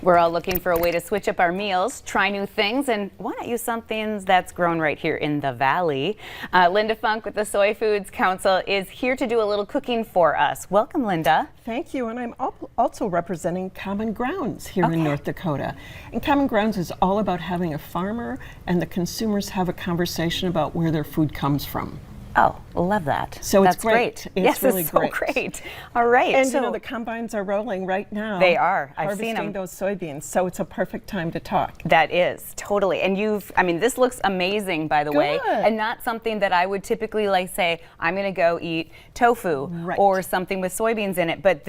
We're all looking for a way to switch up our meals, try new things, and why not use something that's grown right here in the Valley? Linda Funk with the Soy Foods Council is here to do a little cooking for us. Welcome, Linda. Thank you, and I'm also representing Common Grounds here in North Dakota. And Common Grounds is all about having a farmer and the consumers have a conversation about where their food comes from. Oh, love that. So that's it's great. Yes, really it's so great. All right. And so you know, the combines are rolling right now. They are. I've seen them. Harvesting those soybeans, so it's a perfect time to talk. That is, totally. And this looks amazing, by the way, and not something that I would typically like say, I'm going to go eat tofu or something with soybeans in it, but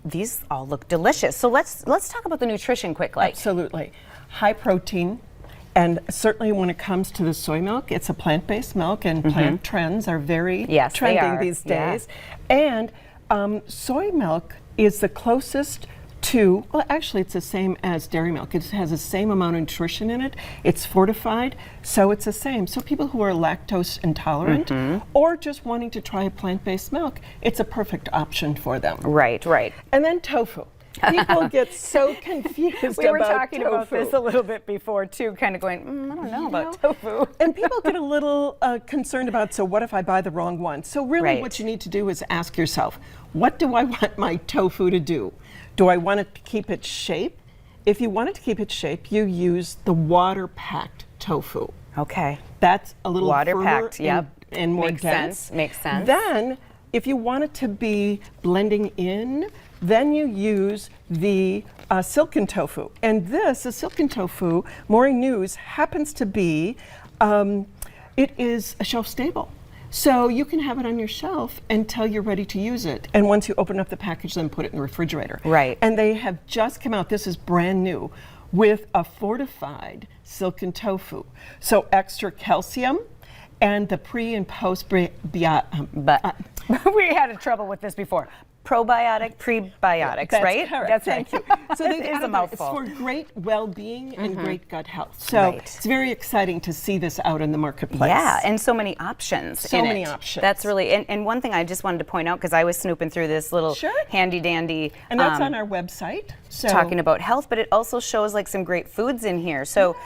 these all look delicious. So let's talk about the nutrition quickly. Absolutely. High protein. And certainly when it comes to the soy milk, it's a plant-based milk, and plant trends are very trending these days. Yeah. And soy milk is the closest to, well, actually it's the same as dairy milk. It has the same amount of nutrition in it. It's fortified, so it's the same. So people who are lactose intolerant or just wanting to try a plant-based milk, it's a perfect option for them. Right, right. And then tofu. People get so confused We were about talking about this a little bit before too, kind of going, I don't know about tofu. And people get a little concerned about, so what if I buy the wrong one? So really what you need to do is ask yourself, what do I want my tofu to do? Do I want it to keep its shape? If you want it to keep its shape, you use the water-packed tofu. Okay. That's a little water-packed, and more dense. Makes sense. Then, if you want it to be blending in, then you use the Silken Tofu. And the Silken Tofu, Morning News, happens to be, it is a shelf stable. So you can have it on your shelf until you're ready to use it. And once you open up the package, then put it in the refrigerator. Right. And they have just come out, this is brand new, with a fortified Silken Tofu. So extra calcium, and the pre and post we had trouble with this before. Probiotic, prebiotics, That's right? Correct. That's Thank right. you. So it is a mouthful. It's for great well-being and great gut health. So it's very exciting to see this out in the marketplace. Yeah, and so many options. So many options. That's really, and one thing I just wanted to point out, because I was snooping through this little handy dandy. And that's on our website. So talking about health, but it also shows like some great foods in here. So,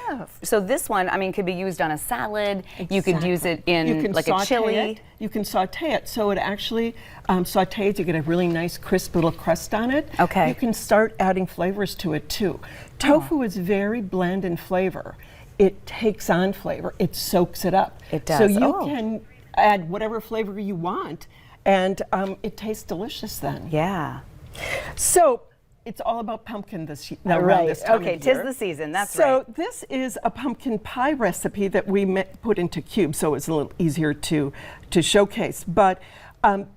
so this one, I mean, could be used on a salad. You could use it in like a chili. You can saute it, so it actually sautés. You get a really nice crisp little crust on it. Okay. You can start adding flavors to it too. Tofu is very bland in flavor. It takes on flavor. It soaks it up. It does. So you can add whatever flavor you want, and it tastes delicious then. Yeah. So it's all about pumpkin this year. Right. This time okay, of year. Tis the season. That's right. So this is a pumpkin pie recipe that we put into cubes, so it's a little easier to showcase. But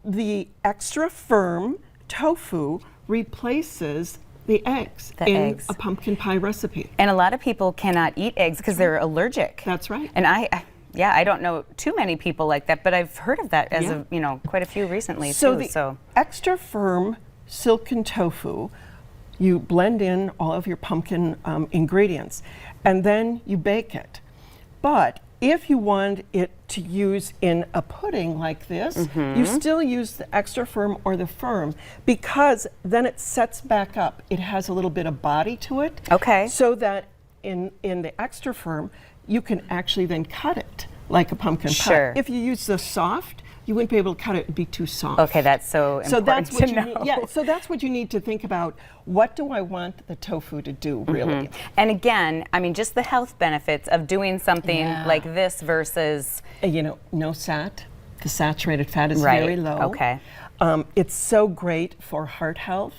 the extra firm tofu replaces the eggs in a pumpkin pie recipe. And a lot of people cannot eat eggs because they're allergic. That's right. And I don't know too many people like that, but I've heard of that as of, quite a few recently so too. The extra firm Silken Tofu, you blend in all of your pumpkin ingredients, and then you bake it. But if you want it to use in a pudding like this, you still use the extra firm or the firm, because then it sets back up. It has a little bit of body to it. Okay. So that in the extra firm, you can actually then cut it like a pumpkin pie. If you use the soft, you wouldn't be able to cut it; it'd be too soft. Okay, that's so important that's what to know. So that's what you need to think about. What do I want the tofu to do, really? And again, I mean, just the health benefits of doing something like this versus, no sat. The saturated fat is very low. Okay. It's so great for heart health.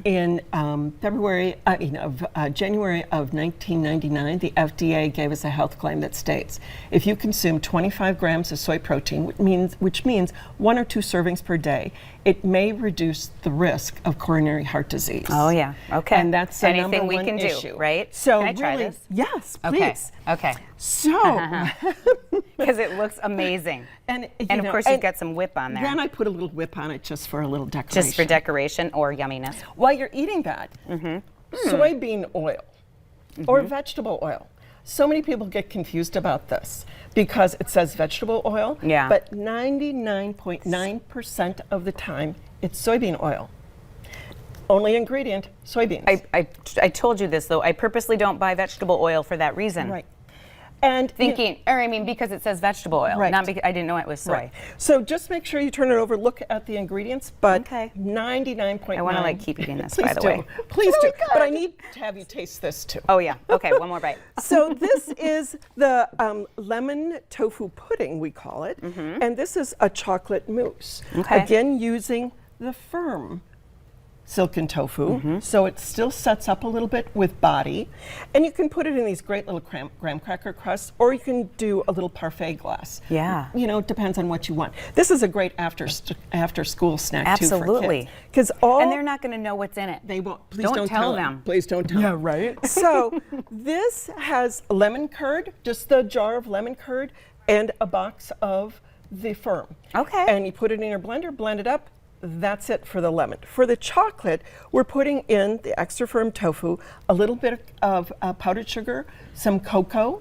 In January of 1999, the FDA gave us a health claim that states if you consume 25 grams of soy protein, which means 1 or 2 servings per day, it may reduce the risk of coronary heart disease. Oh yeah, okay. And that's the anything number we one can issue. do, right? So can I try really, this? yes, please. Okay. So, because it looks amazing, and of course you've got some whip on there. Then I put a little whip on it just for a little decoration. Just for decoration or yumminess. While you're eating that, soybean oil or vegetable oil. So many people get confused about this because it says vegetable oil, but 99.9% of the time it's soybean oil. only ingredient, soybeans. I told you this, though. I purposely don't buy vegetable oil for that reason. Right. And because it says vegetable oil, right. not because I didn't know it was soy. Right. So just make sure you turn it over, look at the ingredients, but 99.9. I want to keep eating this, by the way. Please do. But I need to have you taste this too. Oh yeah. Okay, one more bite. So this is the lemon tofu pudding, we call it, and this is a chocolate mousse. Okay. Again, using the firm silken tofu, so it still sets up a little bit with body, and you can put it in these great little graham cracker crusts, or you can do a little parfait glass. Yeah. You know, it depends on what you want. This is a great after school snack Absolutely. too for kids. And they're not going to know what's in it. They won't. Please don't tell them. Please don't tell them. Yeah, right? So this has lemon curd, just the jar of lemon curd, and a box of the firm. Okay. And you put it in your blender, blend it up. That's it for the lemon. For the chocolate, we're putting in the extra firm tofu, a little bit of powdered sugar, some cocoa,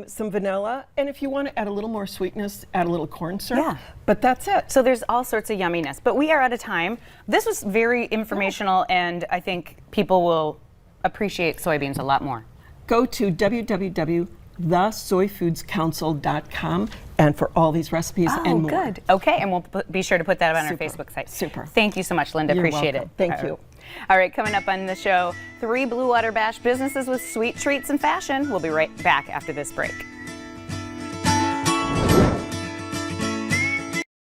some vanilla, and if you want to add a little more sweetness, add a little corn syrup. Yeah. But that's it. So there's all sorts of yumminess. But we are out of time. This was very informational, and I think people will appreciate soybeans a lot more. Go to www.thesoyfoodscouncil.com and for all these recipes and more. Oh, good. Okay, and we'll be sure to put that on our Facebook site. Super. Thank you so much, Linda. You're Appreciate welcome. it. Thank you. All right, coming up on the show, 3 Blue Water Bash businesses with sweet treats and fashion. We'll be right back after this break.